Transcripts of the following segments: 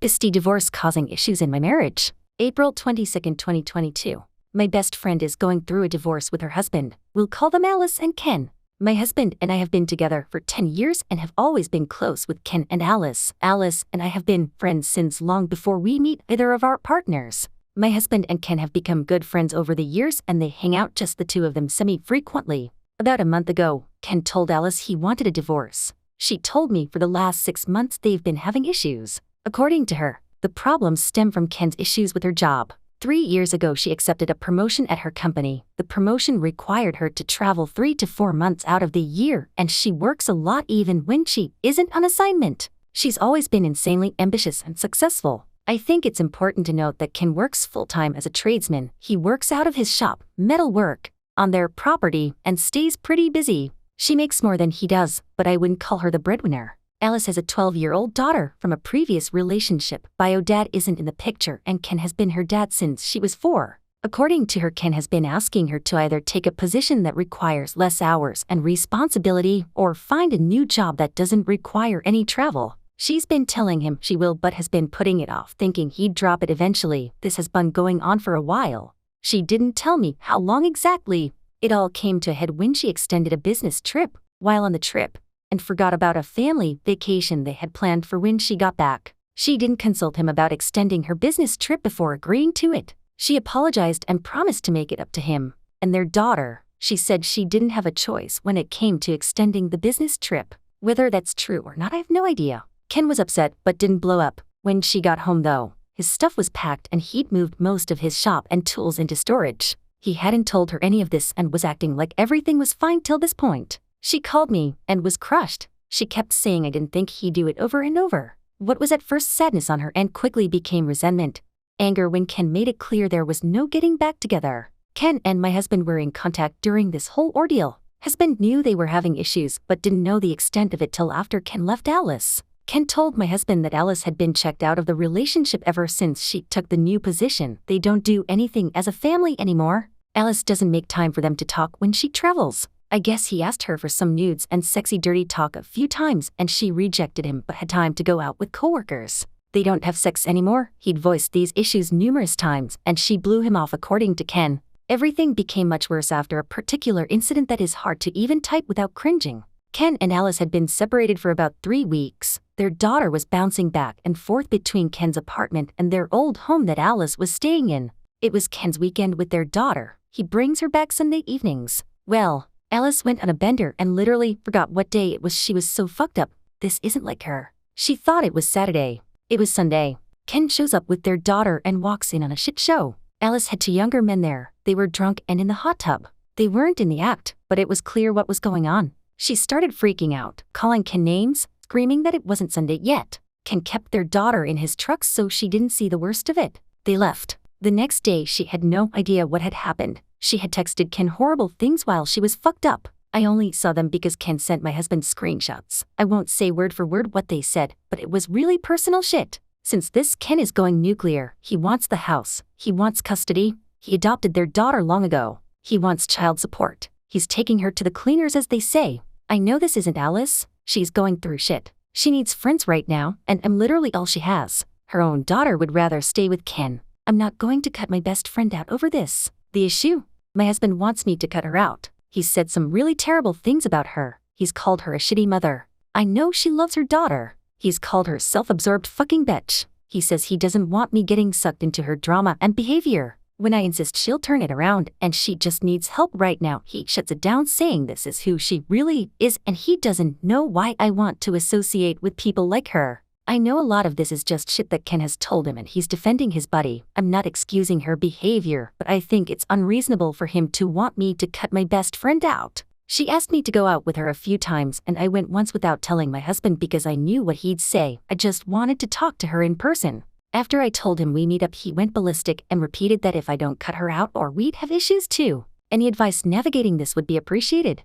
Bestie divorce causing issues in my marriage. April 22nd, 2022. My best friend is going through a divorce with her husband. We'll call them Alice and Ken. My husband and I have been together for 10 years and have always been close with Ken and Alice. Alice and I have been friends since long before we meet either of our partners. My husband and Ken have become good friends over the years and they hang out just the two of them semi-frequently. About a month ago, Ken told Alice he wanted a divorce. She told me for the last 6 months they've been having issues. According to her, the problems stem from Ken's issues with her job. 3 years ago she accepted a promotion at her company. The promotion required her to travel 3 to 4 months out of the year, and she works a lot even when she isn't on assignment. She's always been insanely ambitious and successful. I think it's important to note that Ken works full-time as a tradesman. He works out of his shop, metalwork, on their property, and stays pretty busy. She makes more than he does, but I wouldn't call her the breadwinner. Alice has a 12-year-old daughter from a previous relationship. Bio dad isn't in the picture and Ken has been her dad since she was 4. According to her, Ken has been asking her to either take a position that requires less hours and responsibility or find a new job that doesn't require any travel. She's been telling him she will but has been putting it off, thinking he'd drop it eventually. This has been going on for a while. She didn't tell me how long exactly. It all came to a head when she extended a business trip while on the trip and forgot about a family vacation they had planned for when she got back. She didn't consult him about extending her business trip before agreeing to it. She apologized and promised to make it up to him and their daughter. She said she didn't have a choice when it came to extending the business trip. Whether that's true or not, I have no idea. Ken was upset but didn't blow up. When she got home though, his stuff was packed and he'd moved most of his shop and tools into storage. He hadn't told her any of this and was acting like everything was fine till this point. She called me and was crushed. She kept saying I didn't think he'd do it over and over. What was at first sadness on her end quickly became resentment, anger when Ken made it clear there was no getting back together. Ken and my husband were in contact during this whole ordeal. Husband knew they were having issues but didn't know the extent of it till after Ken left Alice. Ken told my husband that Alice had been checked out of the relationship ever since she took the new position. They don't do anything as a family anymore. Alice doesn't make time for them to talk when she travels. I guess he asked her for some nudes and sexy dirty talk a few times and she rejected him but had time to go out with coworkers. They don't have sex anymore. He'd voiced these issues numerous times and she blew him off according to Ken. Everything became much worse after a particular incident that is hard to even type without cringing. Ken and Alice had been separated for about 3 weeks. Their daughter was bouncing back and forth between Ken's apartment and their old home that Alice was staying in. It was Ken's weekend with their daughter. He brings her back Sunday evenings. Well, Alice went on a bender and literally forgot what day it was. She was so fucked up. This isn't like her. She thought it was Saturday. It was Sunday. Ken shows up with their daughter and walks in on a shit show. Alice had 2 younger men there. They were drunk and in the hot tub. They weren't in the act, but it was clear what was going on. She started freaking out, calling Ken names, screaming that it wasn't Sunday yet. Ken kept their daughter in his truck so she didn't see the worst of it. They left. The next day she had no idea what had happened. She had texted Ken horrible things while she was fucked up. I only saw them because Ken sent my husband screenshots. I won't say word for word what they said, but it was really personal shit. Since this Ken is going nuclear, he wants the house. He wants custody. He adopted their daughter long ago. He wants child support. He's taking her to the cleaners as they say. I know this isn't Alice. She's going through shit. She needs friends right now, and I'm literally all she has. Her own daughter would rather stay with Ken. I'm not going to cut my best friend out over this. The issue? My husband wants me to cut her out. He's said some really terrible things about her. He's called her a shitty mother. I know she loves her daughter. He's called her self-absorbed fucking bitch. He says he doesn't want me getting sucked into her drama and behavior. When I insist she'll turn it around and she just needs help right now, he shuts it down saying this is who she really is and he doesn't know why I want to associate with people like her. I know a lot of this is just shit that Ken has told him and he's defending his buddy. I'm not excusing her behavior, but I think it's unreasonable for him to want me to cut my best friend out. She asked me to go out with her a few times and I went once without telling my husband because I knew what he'd say. I just wanted to talk to her in person. After I told him we meet up, he went ballistic and repeated that if I don't cut her out or we'd have issues too. Any advice navigating this would be appreciated.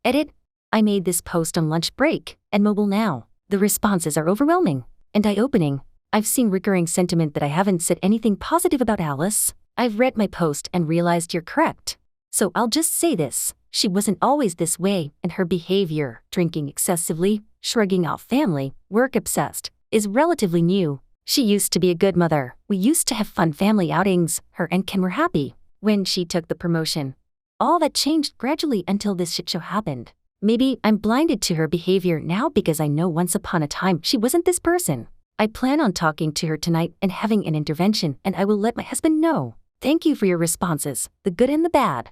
Edit. I made this post on lunch break and mobile now. The responses are overwhelming and eye-opening. I've seen recurring sentiment that I haven't said anything positive about Alice. I've read my post and realized you're correct. So I'll just say this. She wasn't always this way, and her behavior, drinking excessively, shrugging off family, work-obsessed, is relatively new. She used to be a good mother. We used to have fun family outings. Her and Ken were happy. When she took the promotion, all that changed gradually until this shit show happened. Maybe I'm blinded to her behavior now because I know once upon a time she wasn't this person. I plan on talking to her tonight and having an intervention, and I will let my husband know. Thank you for your responses, the good and the bad.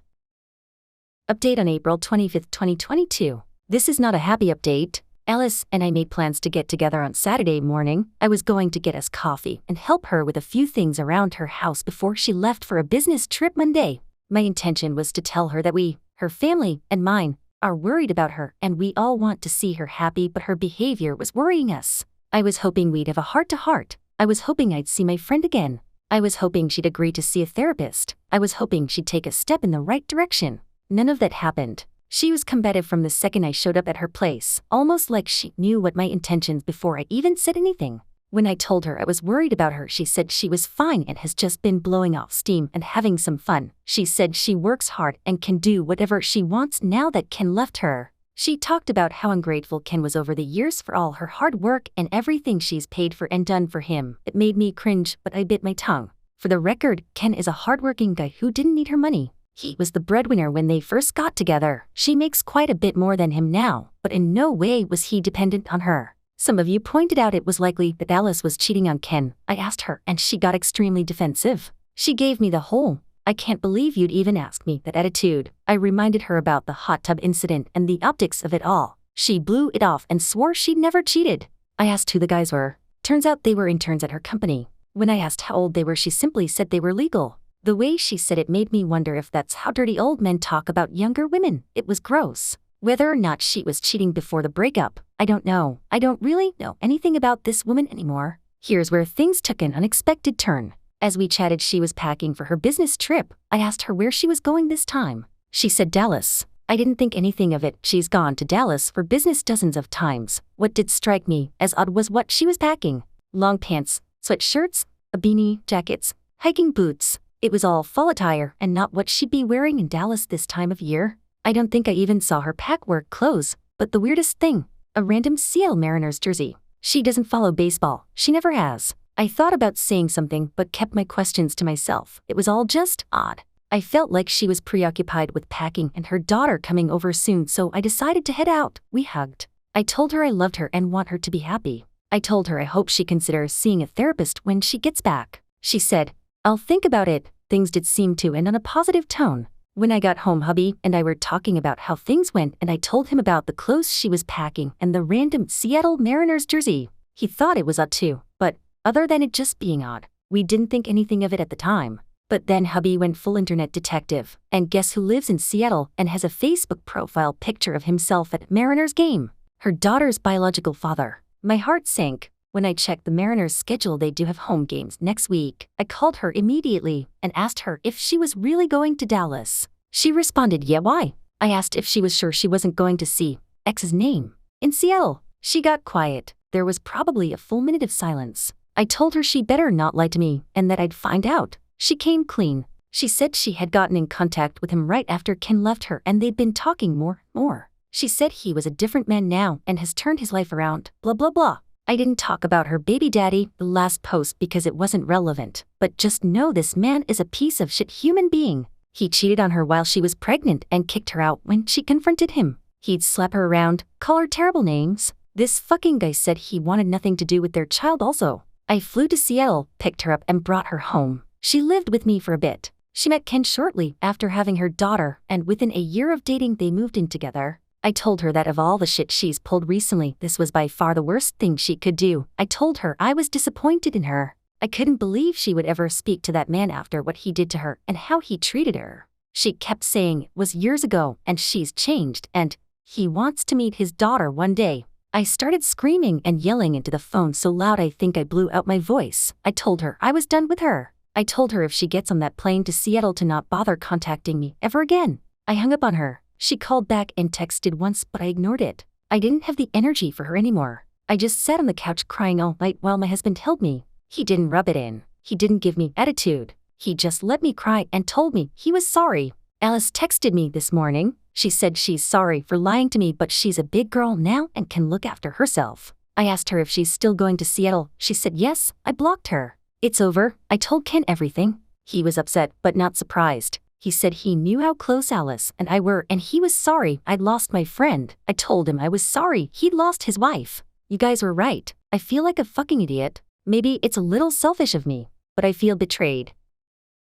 Update on April 25, 2022. This is not a happy update. Alice and I made plans to get together on Saturday morning. I was going to get us coffee and help her with a few things around her house before she left for a business trip Monday. My intention was to tell her that we, her family, and mine, are worried about her and we all want to see her happy, but her behavior was worrying us. I was hoping we'd have a heart-to-heart. I was hoping I'd see my friend again. I was hoping she'd agree to see a therapist. I was hoping she'd take a step in the right direction. None of that happened. She was combative from the second I showed up at her place, almost like she knew what my intentions before I even said anything. When I told her I was worried about her, she said she was fine and has just been blowing off steam and having some fun. She said she works hard and can do whatever she wants now that Ken left her. She talked about how ungrateful Ken was over the years for all her hard work and everything she's paid for and done for him. It made me cringe, but I bit my tongue. For the record, Ken is a hardworking guy who didn't need her money. He was the breadwinner when they first got together. She makes quite a bit more than him now, but in no way was he dependent on her. Some of you pointed out it was likely that Alice was cheating on Ken. I asked her, and she got extremely defensive. She gave me the whole, "I can't believe you'd even ask me that" attitude. I reminded her about the hot tub incident and the optics of it all. She blew it off and swore she'd never cheated. I asked who the guys were. Turns out they were interns at her company. When I asked how old they were, she simply said they were legal. The way she said it made me wonder if that's how dirty old men talk about younger women. It was gross. Whether or not she was cheating before the breakup, I don't know. I don't really know anything about this woman anymore. Here's where things took an unexpected turn. As we chatted, she was packing for her business trip. I asked her where she was going this time. She said Dallas. I didn't think anything of it. She's gone to Dallas for business dozens of times. What did strike me as odd was what she was packing. Long pants, sweatshirts, a beanie, jackets, hiking boots. It was all fall attire and not what she'd be wearing in Dallas this time of year. I don't think I even saw her pack work clothes, but the weirdest thing, a random Seattle Mariners jersey. She doesn't follow baseball. She never has. I thought about saying something but kept my questions to myself. It was all just odd. I felt like she was preoccupied with packing and her daughter coming over soon, so I decided to head out. We hugged. I told her I loved her and want her to be happy. I told her I hope she considers seeing a therapist when she gets back. She said, "I'll think about it." Things did seem to end on a positive tone. When I got home, hubby and I were talking about how things went, and I told him about the clothes she was packing and the random Seattle Mariners jersey. He thought it was odd too, but other than it just being odd, we didn't think anything of it at the time. But then hubby went full internet detective, and guess who lives in Seattle and has a Facebook profile picture of himself at Mariners game? Her daughter's biological father. My heart sank. When I checked the Mariners' schedule, they do have home games next week. I called her immediately and asked her if she was really going to Dallas. She responded, "Yeah, why?" I asked if she was sure she wasn't going to see X's name in Seattle. She got quiet. There was probably a full minute of silence. I told her she better not lie to me and that I'd find out. She came clean. She said she had gotten in contact with him right after Ken left her and they'd been talking more. She said he was a different man now and has turned his life around, blah blah blah. I didn't talk about her baby daddy, the last post, because it wasn't relevant, but just know this man is a piece of shit human being. He cheated on her while she was pregnant and kicked her out when she confronted him. He'd slap her around, call her terrible names. This fucking guy said he wanted nothing to do with their child also. I flew to Seattle, picked her up and brought her home. She lived with me for a bit. She met Ken shortly after having her daughter, and within a year of dating they moved in together. I told her that of all the shit she's pulled recently, this was by far the worst thing she could do. I told her I was disappointed in her. I couldn't believe she would ever speak to that man after what he did to her and how he treated her. She kept saying it was years ago and she's changed and he wants to meet his daughter one day. I started screaming and yelling into the phone so loud I think I blew out my voice. I told her I was done with her. I told her if she gets on that plane to Seattle to not bother contacting me ever again. I hung up on her. She called back and texted once, but I ignored it. I didn't have the energy for her anymore. I just sat on the couch crying all night while my husband held me. He didn't rub it in. He didn't give me attitude. He just let me cry and told me he was sorry. Alice texted me this morning. She said she's sorry for lying to me, but she's a big girl now and can look after herself. I asked her if she's still going to Seattle. She said yes. I blocked her. It's over. I told Ken everything. He was upset but not surprised. He said he knew how close Alice and I were and he was sorry I'd lost my friend. I told him I was sorry he'd lost his wife. You guys were right. I feel like a fucking idiot. Maybe it's a little selfish of me, but I feel betrayed.